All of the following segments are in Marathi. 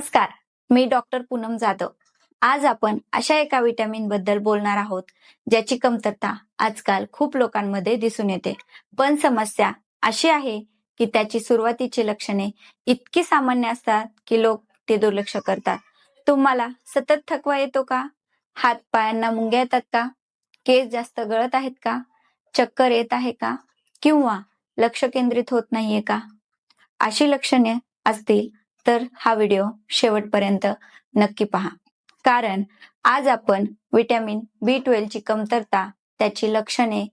नमस्कार, मी डॉक्टर पूनम जाधव. आज आपण अशा एका विटॅमिन बद्दल बोलणार आहोत, ज्याची कमतरता आजकाल खूप लोकांमध्ये दिसून येते. पण समस्या अशी आहे की त्याची सुरुवातीची लक्षणे इतकी सामान्य असतात की लोक ते दुर्लक्ष करतात. तुम्हाला सतत थकवा येतो का? हात पायांना मुंग्या येतात का? केस जास्त गळत आहेत का? चक्कर येत आहे का? किंवा लक्ष केंद्रित होत नाहीये का? अशी लक्षणे असतील तर हा व्हिडिओ शेवटपर्यंत नक्की पहा. कारण आज आपण विटॅमिन बी 12 ची कमतरता, त्याची लक्षणे,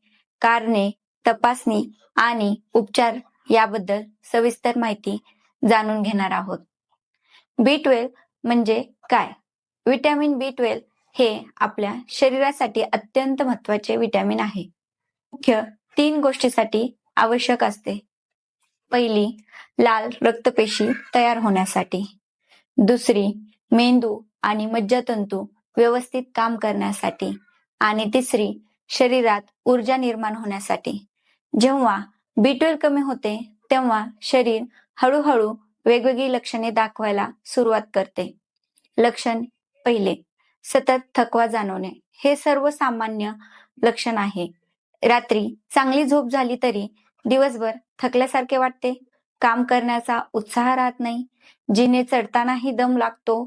कारणे, तपासणी आणि उपचार याबद्दल सविस्तर माहिती जाणून घेणार आहोत. बी 12 म्हणजे काय? विटॅमिन बी 12 हे आपल्या शरीरासाठी अत्यंत महत्वाचे विटॅमिन आहे. मुख्य 3 गोष्टीसाठी आवश्यक असते. पहिली, लाल रक्तपेशी तयार होण्यासाठी. दुसरी, मेंदू आणि मज्जातंतू व्यवस्थित काम करण्यासाठी. आणि तिसरी, शरीरात ऊर्जा निर्माण होण्यासाठी. जेव्हा बी 12 कमी होते तेव्हा शरीर हळूहळू वेगवेगळी लक्षणे दाखवायला सुरुवात करते. लक्षण पहिले, सतत थकवा जाणवणे. हे सर्वसामान्य लक्षण आहे. रात्री चांगली झोप झाली तरी दिवसभर थकल्यासारखे वाटते. काम करण्याचा उत्साह राहत नाही. जिने चढतानाही दम लागतो.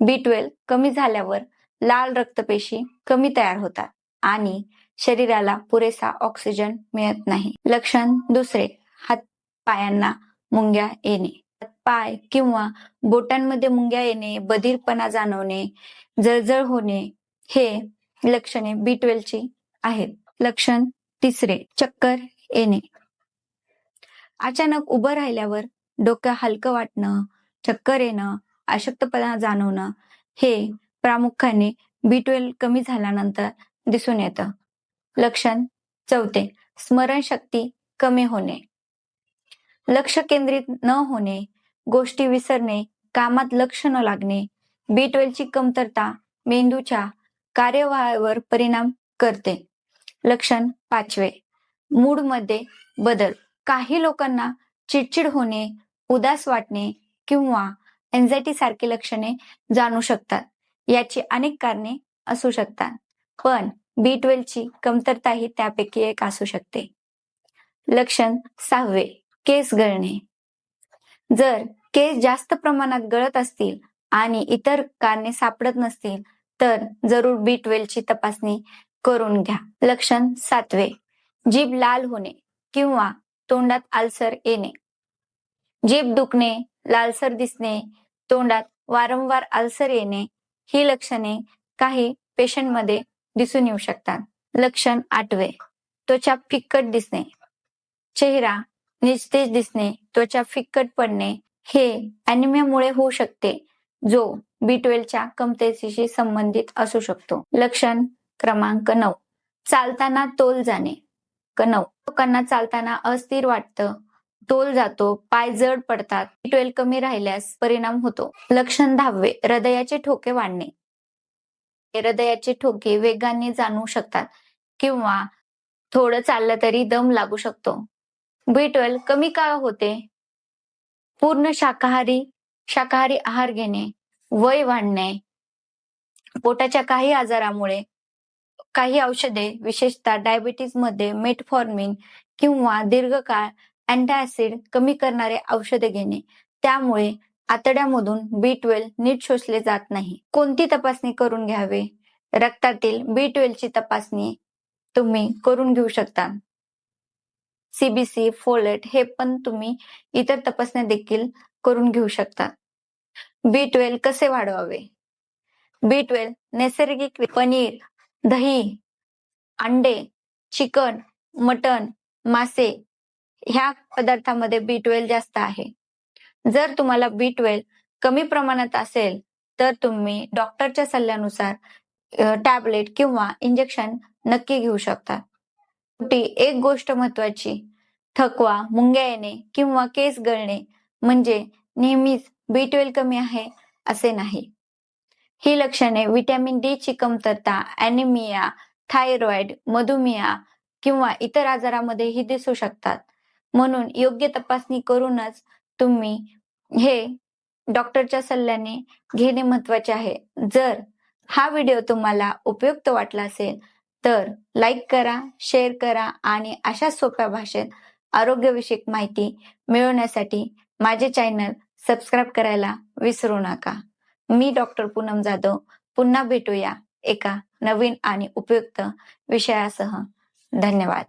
बी 12 कमी झाल्यावर लाल रक्तपेशी कमी तयार होतात आणि शरीराला पुरेसा ऑक्सिजन मिळत नाही. लक्षण दुसरे, हात पायांना मुंग्या येणे. पाय किंवा बोटांमध्ये मुंग्या येणे, बधीरपणा जाणवणे, जळजळ होणे हे लक्षणे बी 12 ची आहेत. लक्षण तिसरे, चक्कर येणे. अचानक उभं राहिल्यावर डोकं हलकं वाटणं, चक्कर येणं, अशक्तपणा जाणवणं हे प्रामुख्याने बी 12 कमी झाल्यानंतर दिसून येतं. लक्षण चौथे, स्मरणशक्ती कमी होणे. लक्ष केंद्रित न होणे, गोष्टी विसरणे, कामात लक्ष न लागणे. बी 12 ची कमतरता मेंदूच्या कार्यवाहीवर परिणाम करते. लक्षण पाचवे, मूडमध्ये बदल. काही लोकांना चिडचिड होणे, उदास वाटणे किंवा एन्झायटी सारखी लक्षणे जाणू शकतात. याची अनेक कारणे असू शकतात, पण बी 12 ची कमतरताही त्यापैकी एक असू शकते. लक्षण सहावे, केस गळणे. जर केस जास्त प्रमाणात गळत असतील आणि इतर कारणे सापडत नसतील तर जरूर बी 12 ची तपासणी करून घ्या. लक्षण सातवे, जीभ लाल होणे किंवा तोंडात आलसर येणे. जीभ दुखणे, लालसर दिसणे, तोंडात वारंवार आलसर येणे ही लक्षणे काही पेशंटमध्ये दिसून येऊ शकतात. लक्षण आठवे, त्वचा फिक्कट दिसणे. चेहरा निस्तेज दिसणे, त्वचा फिक्कट पडणे हे अॅनिमियामुळे होऊ शकते, जो बी 12 च्या कमतरतेशी संबंधित असू शकतो. लक्षण क्रमांक 9, चालताना तोल जाणे. 9, लोकांना चालताना अस्थिर वाटतं, तोल जातो, पाय जड पडतात. बी 12 कमी राहिल्यास परिणाम होतो. लक्षण 10वे, हृदयाचे ठोके वाढणे. हृदयाचे ठोके वेगाने जाणवू शकतात किंवा थोडं चाललं तरी दम लागू शकतो. बी 12 कमी का होते? पूर्ण शाकाहारी आहार घेणे, वय वाढणे, पोटाच्या काही आजारामुळे, काही औषधे विशेषतः डायबिटीजमध्ये मेटफॉर्मिन किंवा दीर्घकाळ अँटासिड कमी करणारे औषधे घेणे, त्यामुळे आतड्यामधून बी 12 नीट शोषले जात नाही. कोणती तपासणी करून घ्यावे? रक्तातील बी 12 ची तपासणी तुम्ही करून घेऊ शकता. CBC, फोलेट हे पण तुम्ही इतर तपासण्या देखील करून घेऊ शकता. बी 12 कसे वाढवावे? बी 12 नैसर्गिक पनीर, दही, अंडे, चिकन, मटण, मासे ह्या पदार्थामध्ये बी 12 जास्त आहे. जर तुम्हाला बी 12 कमी प्रमाणात असेल तर तुम्ही डॉक्टरच्या सल्ल्यानुसार टॅबलेट किंवा इंजेक्शन नक्की घेऊ शकता. एक गोष्ट महत्वाची, थकवा, मुंग्या येणे किंवा केस गळणे म्हणजे नेहमीच बी 12 कमी आहे असे नाही. ही लक्षणे विटॅमिन डी ची कमतरता, अॅनिमिया, थायरॉइड, मधुमेह किंवा इतर आजारामध्येही दिसू शकतात. म्हणून योग्य तपासणी करूनच तुम्ही हे डॉक्टरच्या सल्ल्याने घेणे महत्त्वाचे आहे. जर हा व्हिडिओ तुम्हाला उपयुक्त वाटला असेल तर लाईक करा, शेअर करा आणि अशा सोप्या भाषेत आरोग्यविषयक माहिती मिळवण्यासाठी माझे चॅनल सबस्क्राईब करायला विसरू नका. मी डॉक्टर पूनम जाधव पुन्हा भेटूया एका नवीन आणि उपयुक्त विषयासह. धन्यवाद.